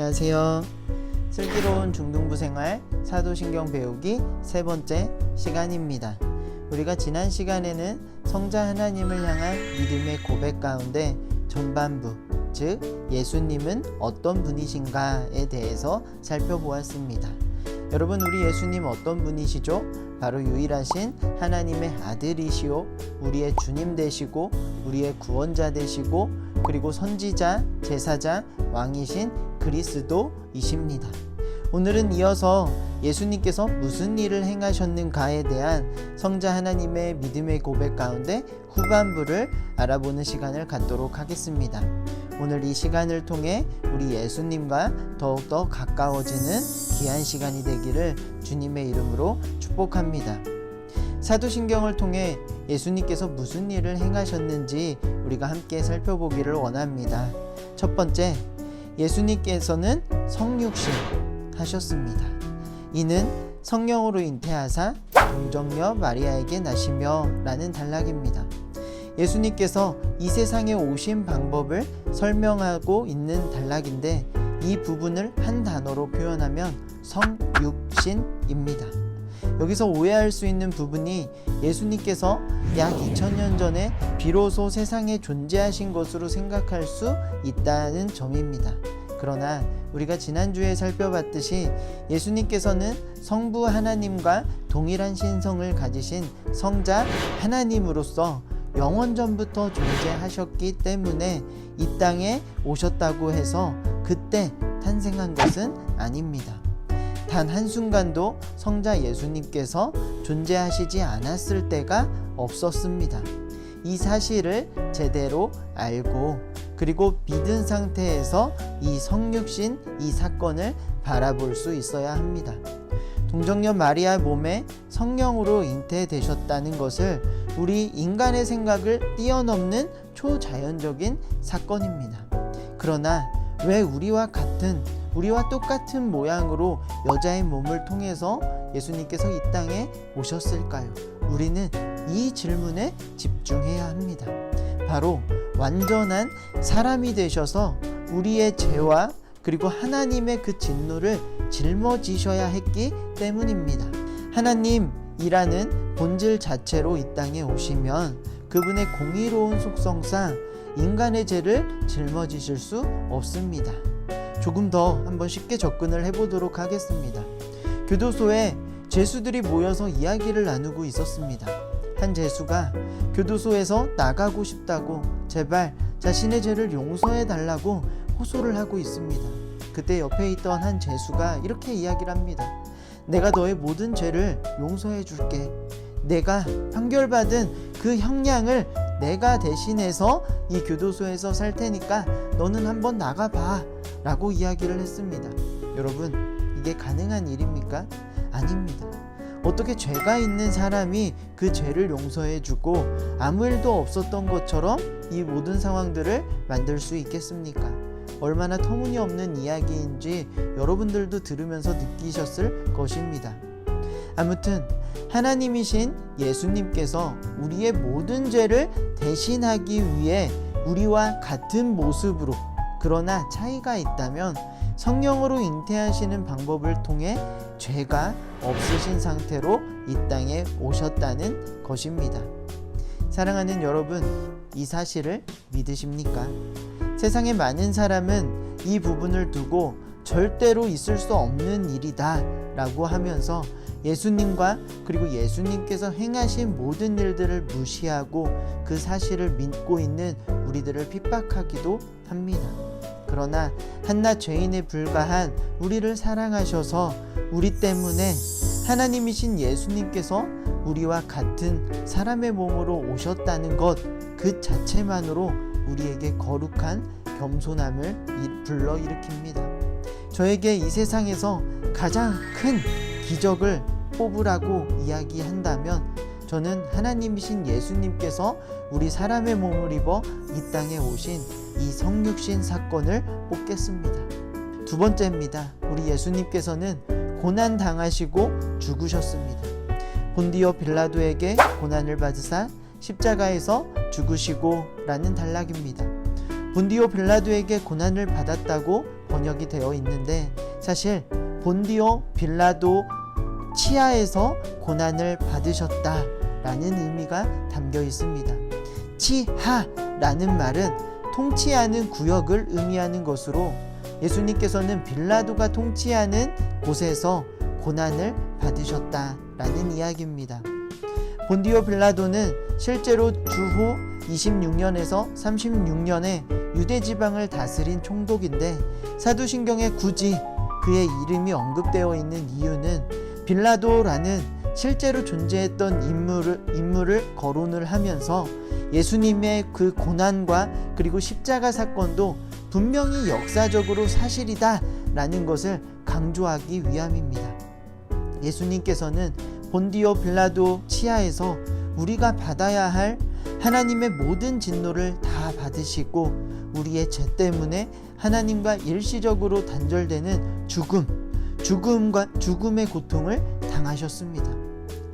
안녕하세요. 슬기로운 중등부 생활 사도신경 배우기 세 번째 시간입니다. 우리가 지난 시간에는 성자 하나님을 향한 믿음의 고백 가운데 전반부, 즉 예수님은 어떤 분이신가에 대해서 살펴보았습니다. 여러분, 우리 예수님 어떤 분이시죠? 바로 유일하신 하나님의 아들이시오, 우리의 주님 되시고 우리의 구원자 되시고 그리고 선지자, 제사장, 왕이신 그리스도이십니다. 오늘은 이어서 예수님께서 무슨 일을 행하셨는가에 대한 성자 하나님의 믿음의 고백 가운데 후반부를 알아보는 시간을 갖도록 하겠습니다. 오늘 이 시간을 통해 우리 예수님과 더욱더 가까워지는 귀한 시간이 되기를 주님의 이름으로 축복합니다. 사도신경을 통해 예수님께서 무슨 일을 행하셨는지 우리가 함께 살펴보기를 원합니다. 첫 번째, 예수님께서는 성육신 하셨습니다. 이는 성령으로 잉태하사 동정녀 마리아에게 나시며 라는 단락입니다. 예수님께서 이 세상에 오신 방법을 설명하고 있는 단락인데 이 부분을 한 단어로 표현하면 성육신입니다. 여기서 오해할 수 있는 부분이 예수님께서 약 2000년 전에 비로소 세상에 존재하신 것으로 생각할 수 있다는 점입니다. 그러나 우리가 지난주에 살펴봤듯이 예수님께서는 성부 하나님과 동일한 신성을 가지신 성자 하나님으로서 영원전부터 존재하셨기 때문에 이 땅에 오셨다고 해서 그때 탄생한 것은 아닙니다. 단 한순간도 성자 예수님께서 존재하시지 않았을 때가 없었습니다. 이 사실을 제대로 알고 그리고 믿은 상태에서 이 성육신 이 사건을 바라볼 수 있어야 합니다. 동정녀 마리아 몸에 성령으로 잉태되셨다는 것을 우리 인간의 생각을 뛰어넘는 초자연적인 사건입니다. 그러나 왜 우리와 똑같은 모양으로 여자의 몸을 통해서 예수님께서 이 땅에 오셨을까요? 우리는 이 질문에 집중해야 합니다. 바로 완전한 사람이 되셔서 우리의 죄와 그리고 하나님의 그 진노를 짊어지셔야 했기 때문입니다. 하나님이라는 본질 자체로 이 땅에 오시면 그분의 공의로운 속성상 인간의 죄를 짊어지실 수 없습니다. 조금 더 한번 쉽게 접근을 해보도록 하겠습니다. 교도소에 죄수들이 모여서 이야기를 나누고 있었습니다. 한 죄수가 교도소에서 나가고 싶다고 제발 자신의 죄를 용서해 달라고 호소를 하고 있습니다. 그때 옆에 있던 한 죄수가 이렇게 이야기를 합니다. 내가 너의 모든 죄를 용서해 줄게. 내가 판결받은 그 형량을 내가 대신해서 이 교도소에서 살 테니까 너는 한번 나가봐 라고 이야기를 했습니다. 여러분, 이게 가능한 일입니까? 아닙니다. 어떻게 죄가 있는 사람이 그 죄를 용서해주고 아무 일도 없었던 것처럼 이 모든 상황들을 만들 수 있겠습니까? 얼마나 터무니없는 이야기인지 여러분들도 들으면서 느끼셨을 것입니다. 아무튼 하나님이신 예수님께서 우리의 모든 죄를 대신하기 위해 우리와 같은 모습으로, 그러나 차이가 있다면 성령으로 잉태하시는 방법을 통해 죄가 없으신 상태로 이 땅에 오셨다는 것입니다. 사랑하는 여러분, 이 사실을 믿으십니까? 세상의 많은 사람은 이 부분을 두고 절대로 있을 수 없는 일이다 라고 하면서 예수님과 그리고 예수님께서 행하신 모든 일들을 무시하고 그 사실을 믿고 있는 우리들을 핍박하기도 합니다. 그러나 한낱 죄인에 불과한 우리를 사랑하셔서 우리 때문에 하나님이신 예수님께서 우리와 같은 사람의 몸으로 오셨다는 것 그 자체만으로 우리에게 거룩한 겸손함을 불러일으킵니다. 저에게 이 세상에서 가장 큰 기적을 뽑으라고 이야기한다면 저는 하나님이신 예수님께서 우리 사람의 몸을 입어 이 땅에 오신 이 성육신 사건을 뽑겠습니다. 두 번째입니다. 우리 예수님께서는 고난 당하시고 죽으셨습니다. 본디오 빌라도에게 고난을 받으사 십자가에서 죽으시고 라는 단락입니다. 본디오 빌라도에게 고난을 받았다고 번역이 되어 있는데 사실 본디오 빌라도 치하에서 고난을 받으셨다라는 의미가 담겨 있습니다. 치하라는 말은 통치하는 구역을 의미하는 것으로 예수님께서는 빌라도가 통치하는 곳에서 고난을 받으셨다라는 이야기입니다. 본디오 빌라도는 실제로 주후 26년에서 36년에 유대 지방을 다스린 총독인데 사도신경에 굳이 그의 이름이 언급되어 있는 이유는 빌라도라는 실제로 존재했던 인물을 거론을 하면서 예수님의 그 고난과 그리고 십자가 사건도 분명히 역사적으로 사실이다 라는 것을 강조하기 위함입니다. 예수님께서는 본디오 빌라도 치하에서 우리가 받아야 할 하나님의 모든 진노를 다 받으시고 우리의 죄 때문에 하나님과 일시적으로 단절되는 죽음의 고통을 당하셨습니다.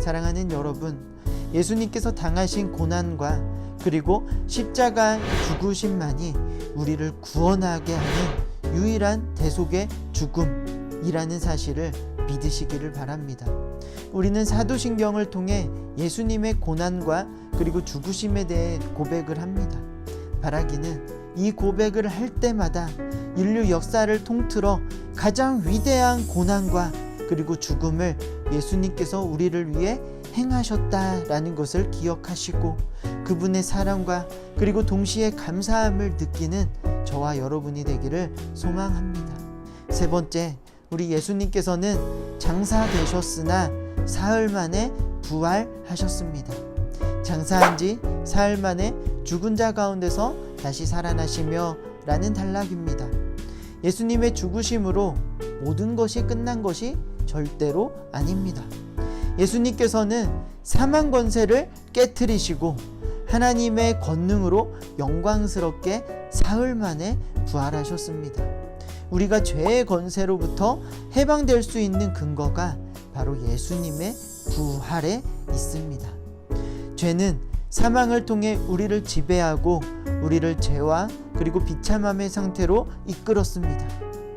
사랑하는 여러분, 예수님께서 당하신 고난과 그리고 십자가 죽으심만이 우리를 구원하게 하는 유일한 대속의 죽음이라는 사실을 믿으시기를 바랍니다. 우리는 사도신경을 통해 예수님의 고난과 그리고 죽으심에 대해 고백을 합니다. 바라기는 이 고백을 할 때마다 인류 역사를 통틀어 가장 위대한 고난과 그리고 죽음을 예수님께서 우리를 위해 행하셨다라는 것을 기억하시고 그분의 사랑과 그리고 동시에 감사함을 느끼는 저와 여러분이 되기를 소망합니다. 세 번째, 우리 예수님께서는 장사되셨으나 사흘 만에 부활하셨습니다. 장사한 지 사흘 만에 죽은 자 가운데서 다시 살아나시며 라는 단락입니다. 예수님의 죽으심으로 모든 것이 끝난 것이 절대로 아닙니다. 예수님께서는 사망 권세를 깨트리시고 하나님의 권능으로 영광스럽게 사흘 만에 부활하셨습니다. 우리가 죄의 권세로부터 해방될 수 있는 근거가 바로 예수님의 부활에 있습니다. 죄는 사망을 통해 우리를 지배하고 우리를 죄와 그리고 비참함의 상태로 이끌었습니다.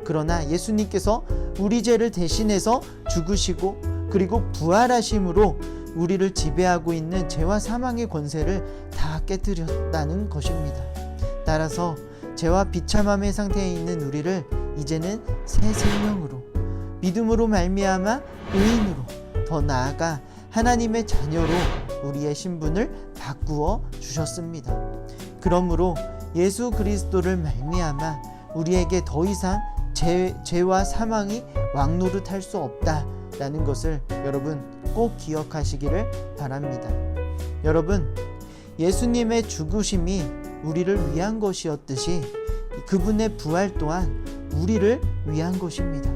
그러나 예수님께서 우리 죄를 대신해서 죽으시고 그리고 부활하심으로 우리를 지배하고 있는 죄와 사망의 권세를 다 깨뜨렸다는 것입니다. 따라서 죄와 비참함의 상태에 있는 우리를 이제는 새 생명으로 믿음으로 말미암아 의인으로 더 나아가 하나님의 자녀로 우리의 신분을 바꾸어 주셨습니다. 그러므로 예수 그리스도를 말미암아 우리에게 더 이상 죄와 사망이 왕노릇할 수 없다라는 것을 여러분 꼭 기억하시기를 바랍니다. 여러분, 예수님의 죽으심이 우리를 위한 것이었듯이 그분의 부활 또한 우리를 위한 것입니다.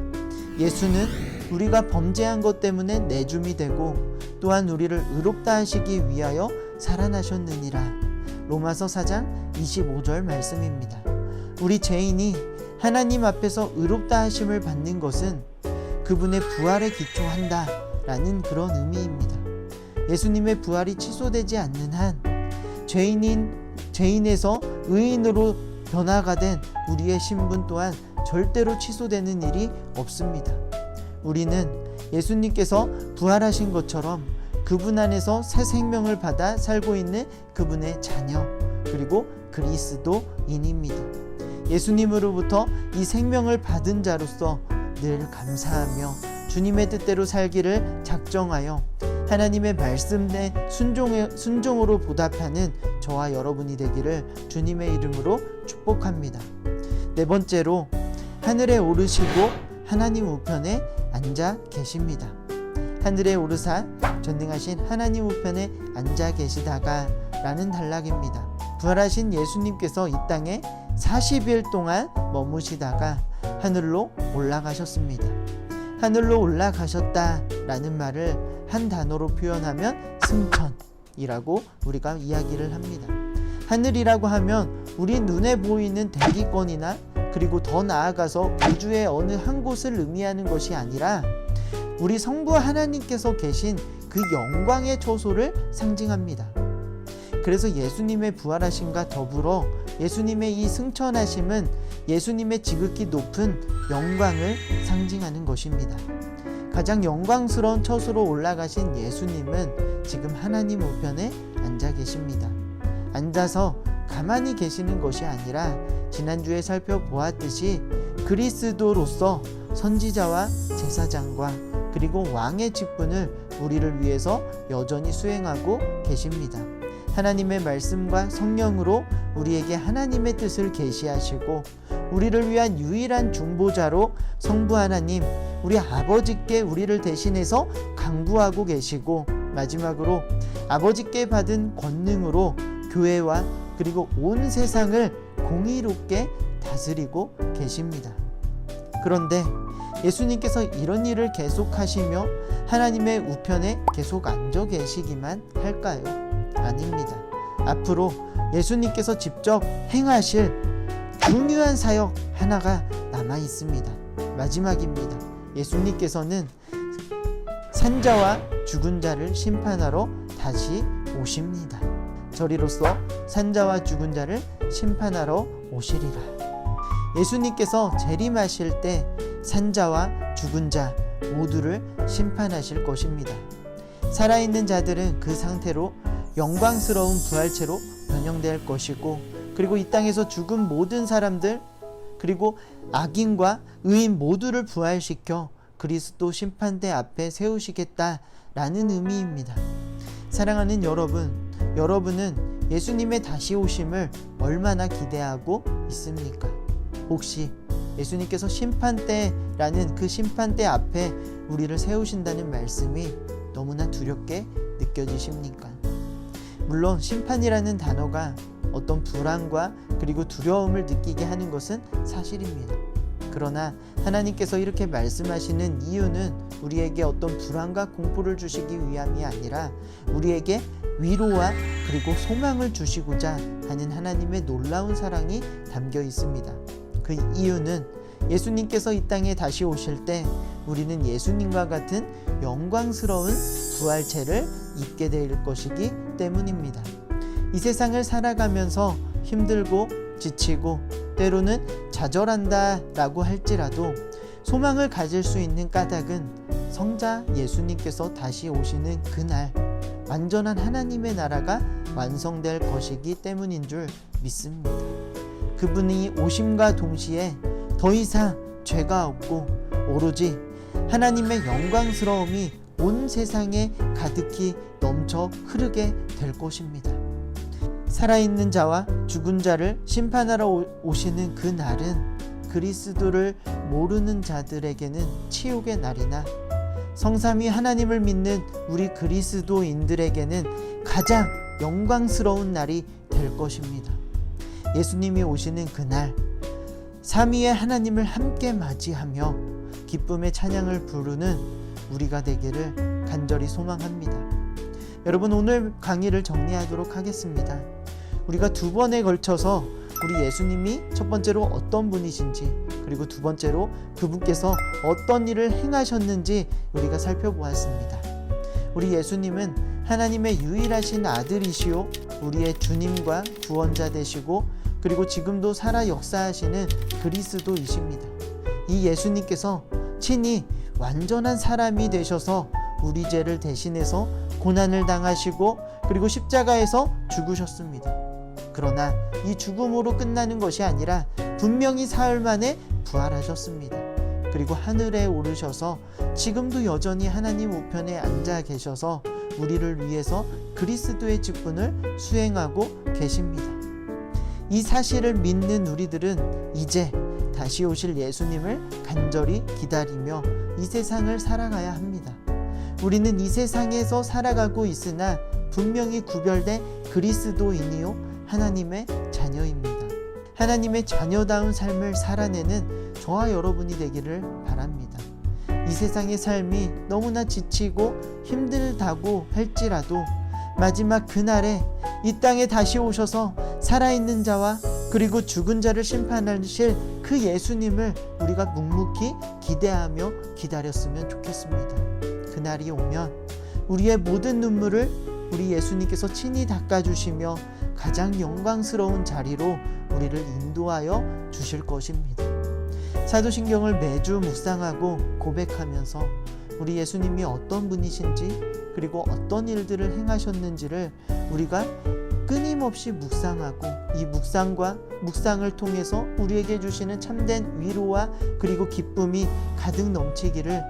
예수는 우리가 범죄한 것 때문에 내줌이 되고 또한 우리를 의롭다 하시기 위하여 살아나셨느니라. 로마서 4장 25절 말씀입니다. 우리 죄인이 하나님 앞에서 의롭다 하심을 받는 것은 그분의 부활에 기초한다 라는 그런 의미입니다. 예수님의 부활이 취소되지 않는 한 죄인에서 의인으로 변화가 된 우리의 신분 또한 절대로 취소되는 일이 없습니다. 우리는 예수님께서 부활하신 것처럼 그분 안에서 새 생명을 받아 살고 있는 그분의 자녀 그리고 그리스도인입니다. 예수님으로부터 이 생명을 받은 자로서 늘 감사하며 주님의 뜻대로 살기를 작정하여 하나님의 말씀에 순종으로 보답하는 저와 여러분이 되기를 주님의 이름으로 축복합니다. 네 번째로, 하늘에 오르시고 하나님 우편에 앉아 계십니다. 하늘에 오르사 전능하신 하나님 우편에 앉아 계시다가 라는 단락입니다. 부활하신 예수님께서 이 땅에 40일 동안 머무시다가 하늘로 올라가셨습니다. 하늘로 올라가셨다 라는 말을 한 단어로 표현하면 승천이라고 우리가 이야기를 합니다. 하늘이라고 하면 우리 눈에 보이는 대기권이나 그리고 더 나아가서 우주의 어느 한 곳을 의미하는 것이 아니라 우리 성부 하나님께서 계신 그 영광의 처소를 상징합니다. 그래서 예수님의 부활하심과 더불어 예수님의 이 승천하심은 예수님의 지극히 높은 영광을 상징하는 것입니다. 가장 영광스러운 처소로 올라가신 예수님은 지금 하나님 우편에 앉아 계십니다. 앉아서 가만히 계시는 것이 아니라 지난주에 살펴보았듯이 그리스도로서 선지자와 제사장과 그리고 왕의 직분을 우리를 위해서 여전히 수행하고 계십니다. 하나님의 말씀과 성령으로 우리에게 하나님의 뜻을 계시하시고 우리를 위한 유일한 중보자로 성부 하나님, 우리 아버지께 우리를 대신해서 강구하고 계시고 마지막으로 아버지께 받은 권능으로 교회와 그리고 온 세상을 공의롭게 다스리고 계십니다. 그런데 예수님께서 이런 일을 계속하시며 하나님의 우편에 계속 앉아 계시기만 할까요? 아닙니다. 앞으로 예수님께서 직접 행하실 중요한 사역 하나가 남아 있습니다. 마지막입니다. 예수님께서는 산자와 죽은 자를 심판하러 다시 오십니다. 저리로서 산자와 죽은 자를 심판하러 오시리라. 예수님께서 재림하실 때 산자와 죽은 자 모두를 심판하실 것입니다. 살아있는 자들은 그 상태로 영광스러운 부활체로 변형될 것이고, 그리고 이 땅에서 죽은 모든 사람들 그리고 악인과 의인 모두를 부활시켜 그리스도 심판대 앞에 세우시겠다라는 의미입니다. 사랑하는 여러분, 여러분은 예수님의 다시 오심을 얼마나 기대하고 있습니까? 혹시 예수님께서 심판대라는 그 심판대 앞에 우리를 세우신다는 말씀이 너무나 두렵게 느껴지십니까? 물론 심판이라는 단어가 어떤 불안과 그리고 두려움을 느끼게 하는 것은 사실입니다. 그러나 하나님께서 이렇게 말씀하시는 이유는 우리에게 어떤 불안과 공포를 주시기 위함이 아니라 우리에게 위로와 그리고 소망을 주시고자 하는 하나님의 놀라운 사랑이 담겨 있습니다. 그 이유는 예수님께서 이 땅에 다시 오실 때 우리는 예수님과 같은 영광스러운 부활체를 입게 될 것이기 때문입니다. 이 세상을 살아가면서 힘들고 지치고 때로는 좌절한다 라고 할지라도 소망을 가질 수 있는 까닭은 성자 예수님께서 다시 오시는 그날 완전한 하나님의 나라가 완성될 것이기 때문인 줄 믿습니다. 그분이 오심과 동시에 더 이상 죄가 없고 오로지 하나님의 영광스러움이 온 세상에 가득히 넘쳐 흐르게 될 것입니다. 살아있는 자와 죽은 자를 심판하러 오시는 그 날은 그리스도를 모르는 자들에게는 치욕의 날이나 성삼위 하나님을 믿는 우리 그리스도인들에게는 가장 영광스러운 날이 될 것입니다. 예수님이 오시는 그날 삼위의 하나님을 함께 맞이하며 기쁨의 찬양을 부르는 우리가 되기를 간절히 소망합니다. 여러분, 오늘 강의를 정리하도록 하겠습니다. 우리가 두 번에 걸쳐서 우리 예수님이 첫 번째로 어떤 분이신지, 그리고 두 번째로 그분께서 어떤 일을 행하셨는지 우리가 살펴보았습니다. 우리 예수님은 하나님의 유일하신 아들이시오 우리의 주님과 구원자 되시고, 그리고 지금도 살아 역사하시는 그리스도이십니다. 이 예수님께서 친히 완전한 사람이 되셔서 우리 죄를 대신해서 고난을 당하시고 그리고 십자가에서 죽으셨습니다. 그러나 이 죽음으로 끝나는 것이 아니라 분명히 사흘 만에 부활하셨습니다. 그리고 하늘에 오르셔서 지금도 여전히 하나님 우편에 앉아 계셔서 우리를 위해서 그리스도의 직분을 수행하고 계십니다. 이 사실을 믿는 우리들은 이제 다시 오실 예수님을 간절히 기다리며 이 세상을 살아가야 합니다. 우리는 이 세상에서 살아가고 있으나 분명히 구별된 그리스도인이요 하나님의 자녀입니다. 하나님의 자녀다운 삶을 살아내는 저와 여러분이 되기를 바랍니다. 이 세상의 삶이 너무나 지치고 힘들다고 할지라도 마지막 그날에 이 땅에 다시 오셔서 살아있는 자와 그리고 죽은 자를 심판하실 그 예수님을 우리가 묵묵히 기대하며 기다렸으면 좋겠습니다. 그날이 오면 우리의 모든 눈물을 우리 예수님께서 친히 닦아주시며 가장 영광스러운 자리로 우리를 인도하여 주실 것입니다. 사도신경을 매주 묵상하고 고백하면서 우리 예수님이 어떤 분이신지 그리고 어떤 일들을 행하셨는지를 우리가 끊임없이 묵상하고 이 묵상을 통해서 우리에게 주시는 참된 위로와 그리고 기쁨이 가득 넘치기를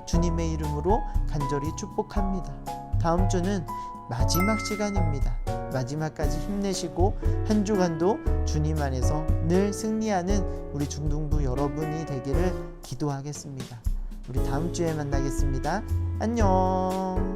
주님의 이름으로 간절히 축복합니다. 다음 주는 마지막 시간입니다. 마지막까지 힘내시고 한 주간도 주님 안에서 늘 승리하는 우리 중등부 여러분이 되기를 기도하겠습니다. 우리 다음 주에 만나겠습니다. 안녕.